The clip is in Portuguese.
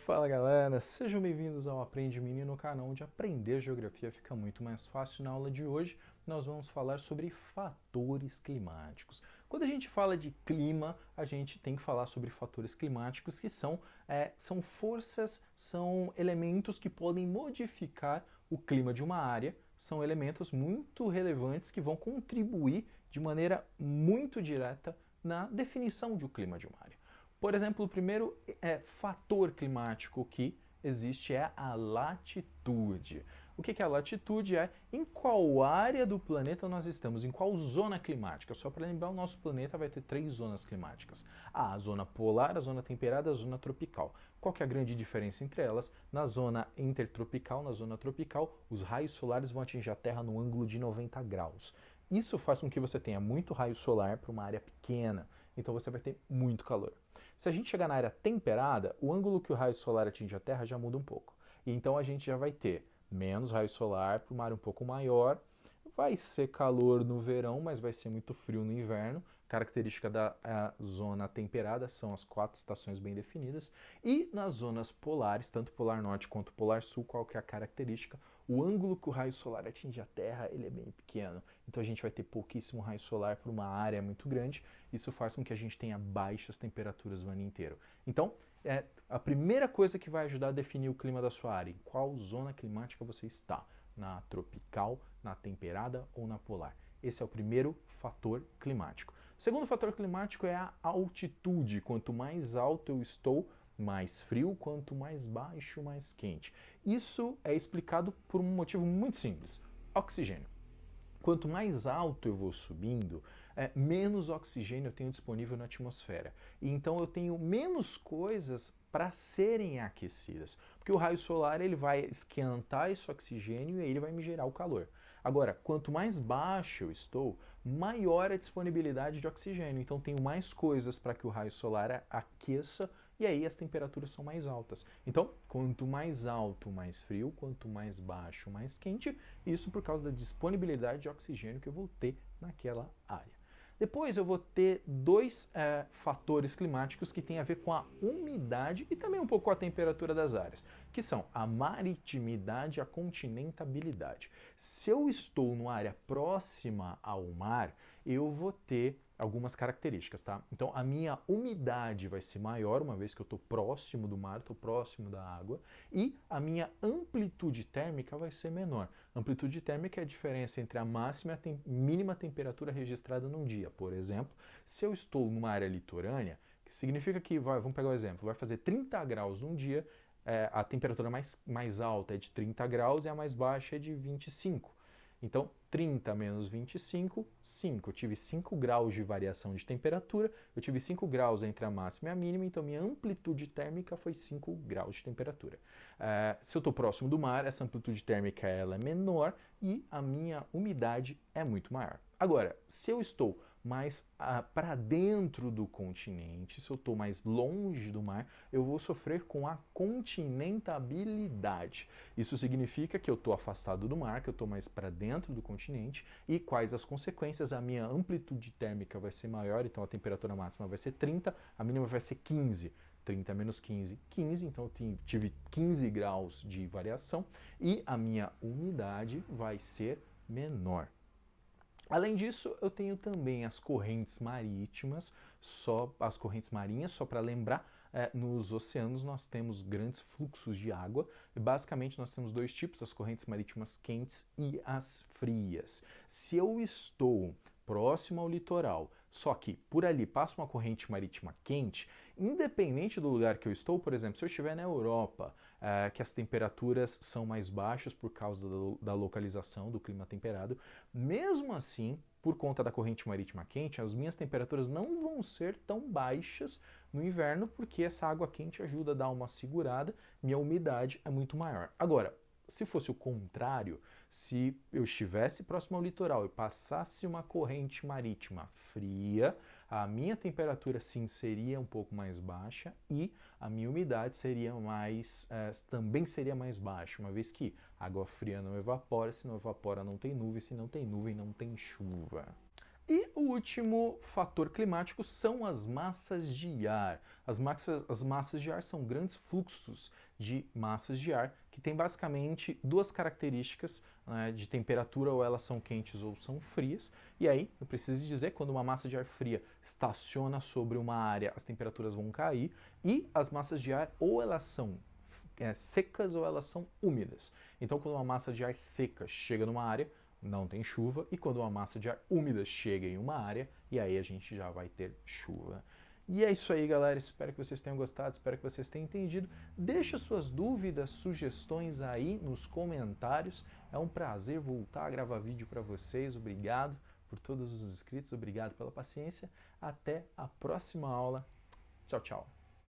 Fala galera, sejam bem-vindos ao Aprende Menino, canal onde aprender geografia fica muito mais fácil. Na aula de hoje nós vamos falar sobre fatores climáticos. Quando a gente fala de clima, a gente tem que falar sobre fatores climáticos que são forças, são elementos que podem modificar o clima de uma área, são elementos muito relevantes que vão contribuir de maneira muito direta na definição de o clima de uma área. Por exemplo, o primeiro fator climático que existe é a latitude. O que é a latitude? É em qual área do planeta nós estamos, em qual zona climática. Só para lembrar, o nosso planeta vai ter 3 zonas climáticas. A zona polar, a zona temperada e a zona tropical. Qual que é a grande diferença entre elas? Na zona intertropical, na zona tropical, os raios solares vão atingir a Terra no ângulo de 90 graus. Isso faz com que você tenha muito raio solar para uma área pequena, então você vai ter muito calor. Se a gente chegar na área temperada, o ângulo que o raio solar atinge a Terra já muda um pouco. E então a gente já vai ter menos raio solar para uma área um pouco maior. Vai ser calor no verão, mas vai ser muito frio no inverno. Característica da zona temperada são as 4 estações bem definidas. E nas zonas polares, tanto polar norte quanto polar sul, qual que é a característica? O ângulo que o raio solar atinge a Terra ele é bem pequeno. Então a gente vai ter pouquíssimo raio solar por uma área muito grande. Isso faz com que a gente tenha baixas temperaturas o ano inteiro. Então, a primeira coisa que vai ajudar a definir o clima da sua área, em qual zona climática você está, na tropical, na temperada ou na polar. Esse é o primeiro fator climático. O segundo fator climático é a altitude. Quanto mais alto eu estou, mais frio, quanto mais baixo, mais quente. Isso é explicado por um motivo muito simples: oxigênio. Quanto mais alto eu vou subindo, menos oxigênio eu tenho disponível na atmosfera. E então eu tenho menos coisas para serem aquecidas. Porque o raio solar ele vai esquentar esse oxigênio e aí ele vai me gerar o calor. Agora, quanto mais baixo eu estou, maior a disponibilidade de oxigênio. Então tenho mais coisas para que o raio solar aqueça e aí as temperaturas são mais altas. Então, quanto mais alto, mais frio, quanto mais baixo, mais quente, isso por causa da disponibilidade de oxigênio que eu vou ter naquela área. Depois eu vou ter dois fatores climáticos que têm a ver com a umidade e também um pouco com a temperatura das áreas, que são a maritimidade e a continentabilidade. Se eu estou numa área próxima ao mar, eu vou ter algumas características, tá? Então a minha umidade vai ser maior, uma vez que eu estou próximo do mar, estou próximo da água, e a minha amplitude térmica vai ser menor. Amplitude térmica é a diferença entre a máxima e a mínima temperatura registrada num dia. Por exemplo, se eu estou numa área litorânea, que significa que, vamos pegar o exemplo, vai fazer 30 graus num dia, a temperatura mais alta é de 30 graus e a mais baixa é de 25. Então, 30 menos 25, 5. Eu tive 5 graus de variação de temperatura, eu tive 5 graus entre a máxima e a mínima, então minha amplitude térmica foi 5 graus de temperatura. Se eu estou próximo do mar, essa amplitude térmica ela é menor e a minha umidade é muito maior. Agora, se eu estou mais para dentro do continente, se eu estou mais longe do mar, eu vou sofrer com a continentabilidade. Isso significa que eu estou afastado do mar, que eu estou mais para dentro do continente, e quais as consequências? A minha amplitude térmica vai ser maior, então a temperatura máxima vai ser 30, a mínima vai ser 15. 30 menos 15, 15, então eu tive 15 graus de variação e a minha umidade vai ser menor. Além disso, eu tenho também as correntes marítimas, as correntes marinhas, só para lembrar, nos oceanos nós temos grandes fluxos de água, e basicamente nós temos dois tipos, as correntes marítimas quentes e as frias. Se eu estou próximo ao litoral, só que por ali passa uma corrente marítima quente, independente do lugar que eu estou, por exemplo, se eu estiver na Europa, que as temperaturas são mais baixas por causa da localização do clima temperado, mesmo assim, por conta da corrente marítima quente, as minhas temperaturas não vão ser tão baixas no inverno, porque essa água quente ajuda a dar uma segurada, minha umidade é muito maior. Agora, se fosse o contrário, se eu estivesse próximo ao litoral e passasse uma corrente marítima fria, a minha temperatura sim seria um pouco mais baixa e a minha umidade também seria mais baixa, uma vez que água fria não evapora, se não evapora não tem nuvem, se não tem nuvem não tem chuva. E o último fator climático são as massas de ar. As massas de ar são grandes fluxos de massas de ar que têm basicamente duas características, né, de temperatura, ou elas são quentes ou são frias. E aí, eu preciso dizer, quando uma massa de ar fria estaciona sobre uma área, as temperaturas vão cair, e as massas de ar ou elas são secas ou elas são úmidas. Então, quando uma massa de ar seca chega numa área, não tem chuva, e quando uma massa de ar úmida chega em uma área, e aí a gente já vai ter chuva. E é isso aí, galera. Espero que vocês tenham gostado, espero que vocês tenham entendido. Deixa suas dúvidas, sugestões aí nos comentários. É um prazer voltar a gravar vídeo para vocês. Obrigado por todos os inscritos, obrigado pela paciência. Até a próxima aula. Tchau, tchau.